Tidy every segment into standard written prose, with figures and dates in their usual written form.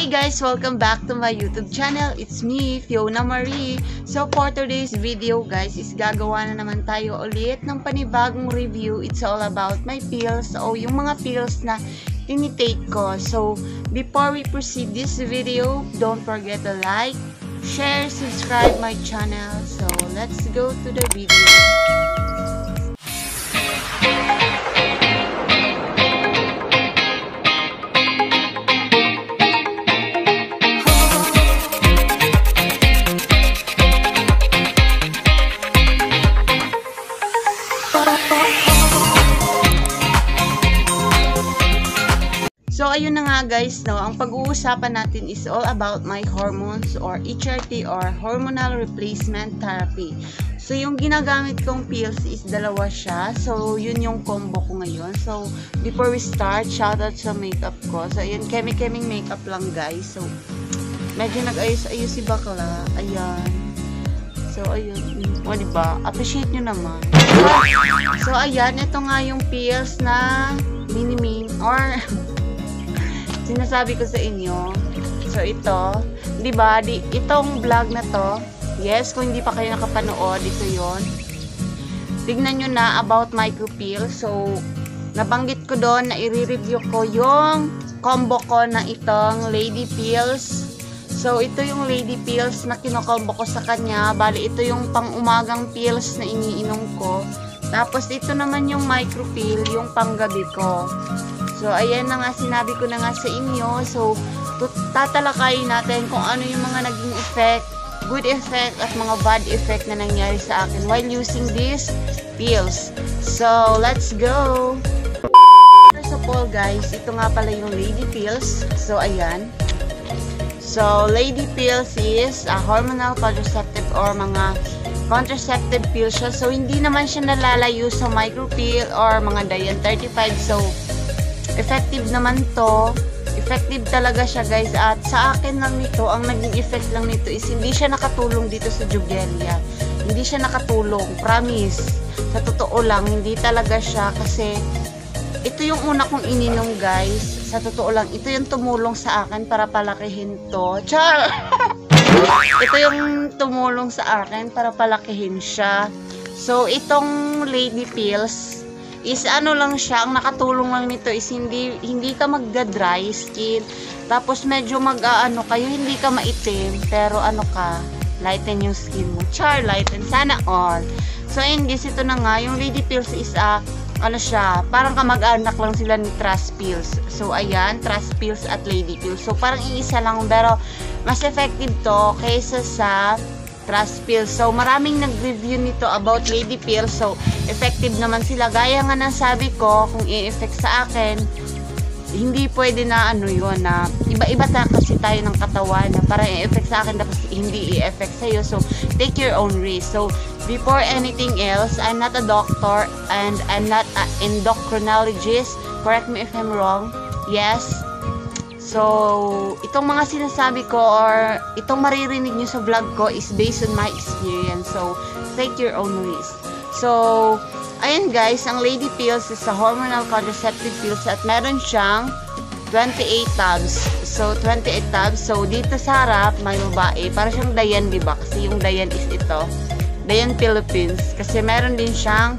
Hi guys! Welcome back to my YouTube channel. It's me, Fiona Marie. So for today's video guys, is gagawa na naman tayo ulit ng panibagong review. It's all about my pills o yung mga pills na tinitake ko. So before we proceed this video, don't forget to like, share, subscribe my channel. So let's go to the video. So, ayun na nga guys, no, ang pag-uusapan natin is all about my hormones or HRT or hormonal replacement therapy. So, yung ginagamit kong pills is dalawa siya. So, yun yung combo ko ngayon. So, before we start, shoutout sa makeup ko. So, ayun, keming makeup lang guys. So, medyo nag-ayos-ayos si bakla. Ayan. So, ayun. O, diba? Appreciate nyo naman. So, ayan, ito nga yung pills na mini-min or sinasabi ko sa inyo. So, ito. Diba? Itong vlog na to. Yes, kung hindi pa kayo nakapanood, ito yon. Tignan nyo na about micropills. So, nabanggit ko doon na i-review ko yung combo ko na itong lady pills. So, ito yung lady pills na kinokombo ko sa kanya. Bali, ito yung pang-umagang pills na iniinom ko. Tapos, ito naman yung micropill, yung panggabi ko. So, ayan na nga, sinabi ko na nga sa inyo. So, tatalakayin natin kung ano yung mga naging effect, good effect at mga bad effect na nangyari sa akin while using these pills. So, let's go! First of all guys, ito nga pala yung lady pills. So, ayan. So, lady pills is a hormonal contraceptive or mga contraceptive pills siya. So, hindi naman siya nalalayo sa micropill or mga Dian 35. So, effective naman to. Effective talaga siya guys. At sa akin lang nito, ang naging effect lang nito is hindi siya nakatulong dito sa Jugelia. Hindi siya nakatulong. Promise. Sa totoo lang, hindi talaga siya. Kasi ito yung una kong ininom guys. Sa totoo lang, ito yung tumulong sa akin para palakihin to. Char! Ito yung tumulong sa akin para palakihin siya. So, itong lady pills is ano lang siya, ang nakatulong lang nito is hindi ka magda-dry skin. Tapos medyo mag-aano kayo, hindi ka maitim, pero ano ka, lighten yung skin mo. Char, lighten. Sana all. So, in this, ito na nga, yung lady pills is ano siya, parang kamag-anak lang sila ni trust pills. So, ayan, trust pills at lady pills. So, parang iisa lang, pero mas effective to kaysa sa trust pills. So, maraming nag-review nito about lady pills. So, effective naman sila. Gaya nga ng sabi ko, kung i-effect sa akin, hindi pwede na ano yun, na iba-iba kasi tayo ng katawan na parang i-effect sa akin tapos hindi i-effect sa'yo. So, take your own risk. So, before anything else, I'm not a doctor and I'm not an endocrinologist. Correct me if I'm wrong. Yes. So, itong mga sinasabi ko or itong maririnig nyo sa vlog ko is based on my experience. So, take your own risk. So, ayan guys, ang lady pills is a hormonal contraceptive pills at meron siyang 28 tabs. So, 28 tabs. So, dito sa harap, may babae. Para siyang Dian, diba? Kasi yung Dian is ito. Dian Philippines. Kasi meron din siyang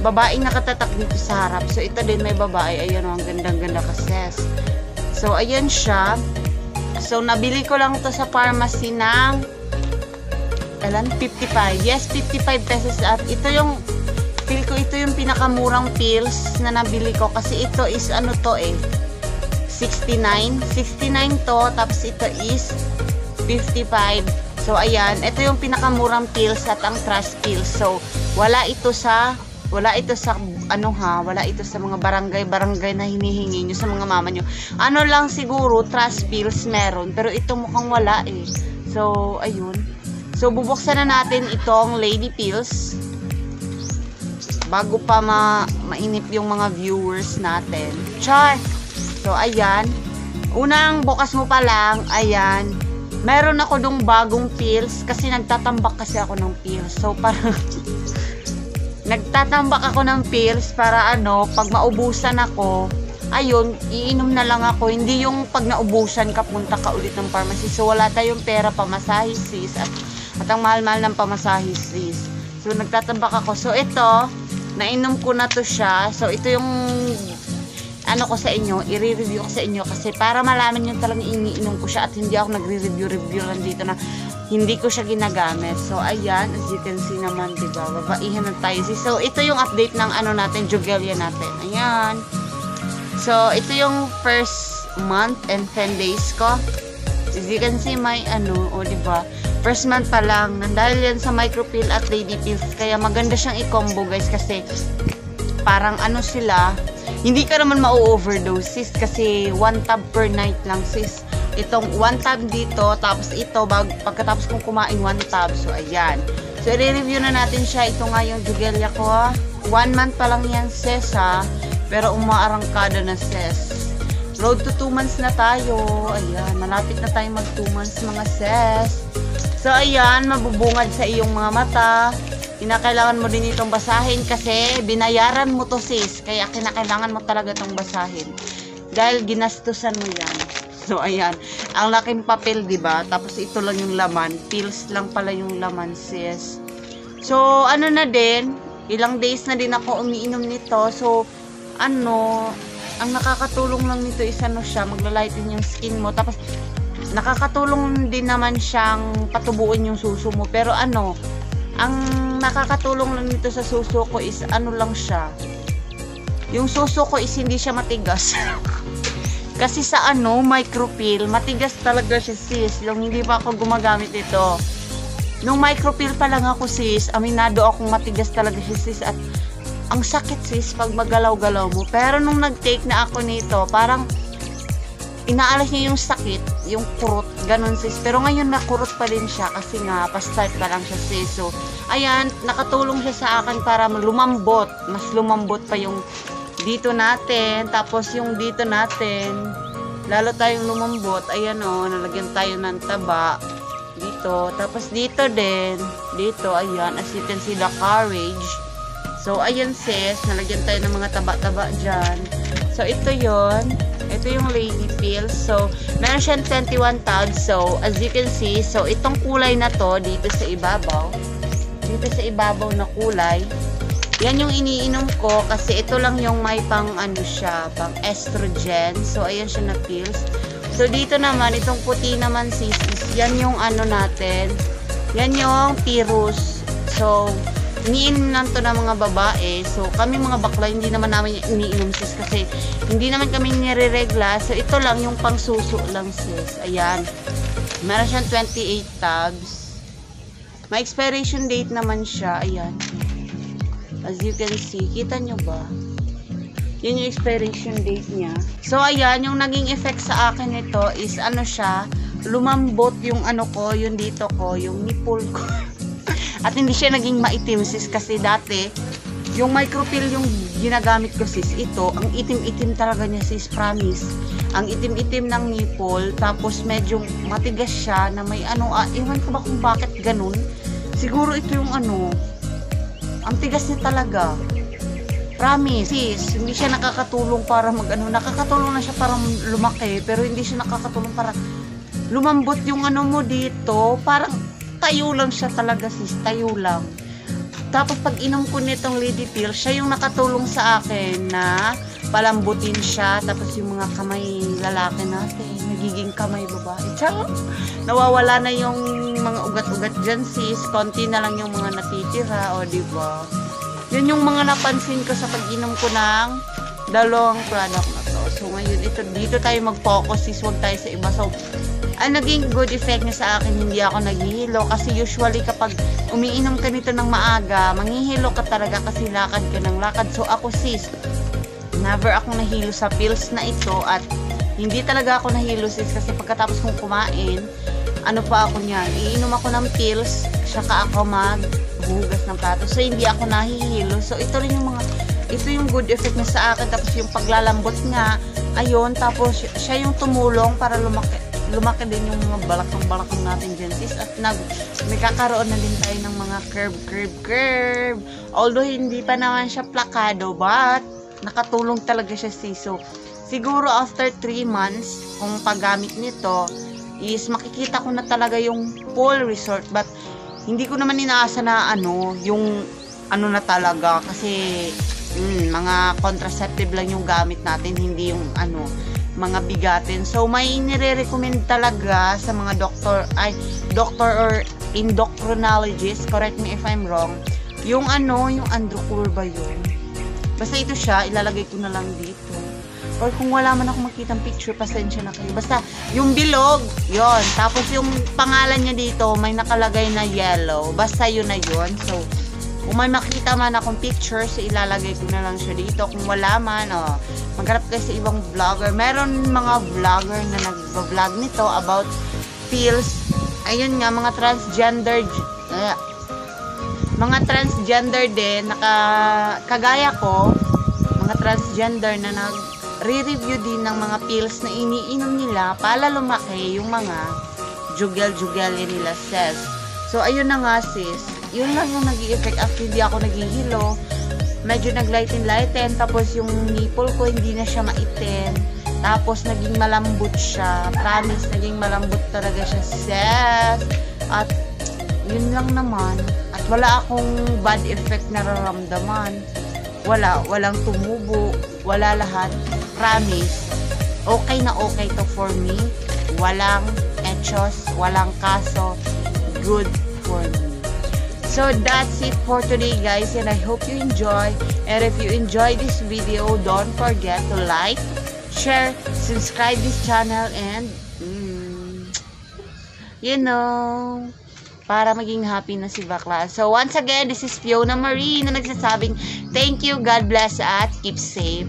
babaeng nakatatak dito sa harap. So, ito din may babae. Ayan o, ang gandang-ganda kasi. So, ayan siya. So, nabili ko lang to sa pharmacy ng 55. Yes, 55 pesos. At ito yung, feel ko ito yung pinakamurang pills na nabili ko. Kasi ito is, ano to 69. 69 to. Tapos ito is 55. So, ayan. Ito yung pinakamurang pills at ang trust pills. So, wala ito sa wala ito sa mga barangay na hinihingi nyo sa mga mama nyo. Ano lang siguro, trust pills meron, pero ito mukhang wala eh. So, ayun. So, bubuksan na natin itong lady pills bago pa mainip yung mga viewers natin. Char! So, ayan. Unang bukas mo pa lang, ayan. Meron ako dong bagong pills kasi nagtatambak kasi ako ng pills. So, parang nagtatambak ako ng pills para pag maubusan ako, ayun, iinom na lang ako. Hindi yung pag naubusan ka, punta ka ulit ng pharmacy. So, wala tayong pera pamasahe, sis. At ang mahal-mahal ng pamasahe, sis. So, nagtatambak ako. So, ito, nainom ko na to siya. So, ito yung ano ko sa inyo, i-review ko sa inyo kasi para malaman nyo talagang iniinom ko siya at hindi ako nagre-review lang dito na hindi ko siya ginagamit. So, ayan, as you can see naman, diba? Babaihan na tayo. So, ito yung update ng ano natin, Jugelia natin. Ayan. So, ito yung first month and 10 days ko. As you can see, may ano, o diba? First month pa lang. Dahil yan sa micropill at lady pills. Kaya maganda siyang i-combo, guys, kasi parang ano sila, hindi ka naman ma-overdose, sis, kasi 1 tab per night lang, sis. Itong 1 tab dito, tapos ito, pagkatapos kong kumain 1 tab. So, ayan. So, i-review na natin siya. Ito nga yung Jugelia ko, 1 month pa lang yan, sis, ha. Pero umaarangkada na, sis. Road to 2 months na tayo. Ayan, malapit na tayo mag 2 months, mga sis. So, ayan, mabubungad sa iyong mga mata. Kinakailangan mo din itong basahin kasi binayaran mo to, sis. Kaya kinakailangan mo talaga itong basahin. Dahil ginastusan mo yan. So, ayan. Ang laking papel, diba? Tapos ito lang yung laman. Pills lang pala yung laman, sis. So, ano na din. Ilang days na din ako umiinom nito. So, ano, ang nakakatulong lang nito is ano siya, maglalighten yung skin mo. Tapos, nakakatulong din naman siyang patubuin yung suso mo. Pero ano, ang nakakatulong lang nito sa suso ko is ano lang siya. Yung suso ko is hindi siya matigas. Kasi sa ano, micropill, matigas talaga siya, sis. Yung hindi pa ako gumagamit ito. Nung micropill pa lang ako, sis, aminado akong matigas talaga siya, sis. At ang sakit, sis, pag magalaw-galaw mo. Pero nung nag-take na ako nito, parang inaalis niya yung sakit, yung kurot, ganun, sis. Pero ngayon nakurot pa din siya kasi nga, pa-start pa lang siya, sis. So, ayan, nakatulong siya sa akin para lumambot. Mas lumambot pa yung dito natin. Tapos yung dito natin, lalo tayong lumambot. Ayan o, nalagyan tayo ng taba. Dito. Tapos dito din. Dito, ayan, as you can see, the courage. So, ayan, sis, nalagyan tayo ng mga taba-taba dyan. So, ito yon. Ito yung lady pills. So, meron siyang 21 tabs. So, as you can see, so, itong kulay na to, dito sa ibabaw. Dito sa ibabaw na kulay. Yan yung iniinom ko kasi ito lang yung may pang ano siya, pang estrogen. So, ayan siya na pills. So, dito naman, itong puti naman, sis, yan yung ano natin. Yan yung Pirus. So, iniinom lang to ng mga babae. So, kami mga bakla, hindi naman namin iniinom, sis, kasi hindi naman kami nire-regla. So, ito lang yung pang suso lang, sis. Ayan. Meron siyang 28 tabs. May expiration date naman siya. Ayan. As you can see, kita nyo ba? Yun yung expiration date niya. So, ayan, yung naging effect sa akin ito is ano siya, lumambot yung ano ko, yung dito ko, yung nipple ko. At hindi siya naging maitim, sis, kasi dati, yung micropill yung ginagamit ko, sis, ito, ang itim-itim talaga niya, sis, promise. Ang itim-itim ng nipple, tapos medyo matigas siya na may ano, iwan ko ba kung bakit ganun? Siguro ito yung ano, ang tigas niya talaga. Promise, sis, hindi siya nakakatulong para mag-ano, nakakatulong na siya para lumaki, pero hindi siya nakakatulong para lumambot yung ano mo dito, parang tayo lang siya talaga, sis, tayo lang. Tapos pag inom ko nitong lady pill, siya yung nakatulong sa akin na palambutin siya, tapos yung mga kamay lalaki natin, nagiging kamay babae. Tsaka, nawawala na yung mga ugat-ugat dyan, sis, konti na lang yung mga natitira, o diba? Yun yung mga napansin ko sa pag-inom ko ng dalawang product na to. So, ngayon, dito tayo mag-focus, sis, wag tayo sa iba. So, ang naging good effect niya sa akin, hindi ako naghihilo. Kasi usually kapag umiinom ka nito ng maaga, manghihilo ka talaga kasi lakad ka ng lakad. So, ako, sis, never ako nahilo sa pills na ito. At hindi talaga ako nahilo, sis, kasi pagkatapos kong kumain, ano pa ako niyan, iinom ako ng pills, saka ako maghugas ng plato. So, hindi ako nahihilo. So, ito rin yung ito yung good effect niya sa akin. Tapos yung paglalambot niya, ayun, tapos siya yung tumulong para lumaki din yung mga balakang natin dyan, sis. At may kakaroon na din tayo ng mga curve. Although, hindi pa naman siya plakado, but nakatulong talaga siya, sis. So, siguro after 3 months kung paggamit nito is makikita ko na talaga yung full result, but hindi ko naman inaasa na yung na talaga, kasi mga contraceptive lang yung gamit natin, hindi yung mga bigatin. So may nire-recommend talaga sa mga doctor or endocrinologist, correct me if I'm wrong, yung yung Androcur ba yun? Basta ito siya, ilalagay ko na lang dito. Or kung wala man ako makitang picture, pasensya na kayo. Basta yung bilog, yon. Tapos yung pangalan niya dito, may nakalagay na yellow. Basta yun na yun. So, kung may makita man akong picture, so ilalagay ko na lang siya dito. Kung wala man, maghanap kayo sa ibang vlogger. Meron mga vlogger na nag-vlog nito about pills. Ayun nga, mga transgender din, kagaya ko, mga transgender na nag-re-review din ng mga pills na iniinom nila para lumaki yung mga jugel-jugel nila, sis. So, ayun na nga, sis. Yun lang yung nag-i-effect after hindi ako naghihilo. Medyo nag-lighten, tapos yung nipple ko hindi na siya maitim. Tapos, naging malambot siya. Promise, naging malambot talaga siya, sis. At, yun lang naman. At wala akong bad effect na nararamdaman. Walang tumubo. Wala lahat. Promise. Okay na okay to for me. Walang etchos. Walang kaso. Good for me. So, that's it for today, guys. And I hope you enjoy. And if you enjoy this video, don't forget to like, share, subscribe this channel, and para maging happy na si bakla. So, once again, this is Fiona Marie na nagsasabing, thank you, God bless, at keep safe.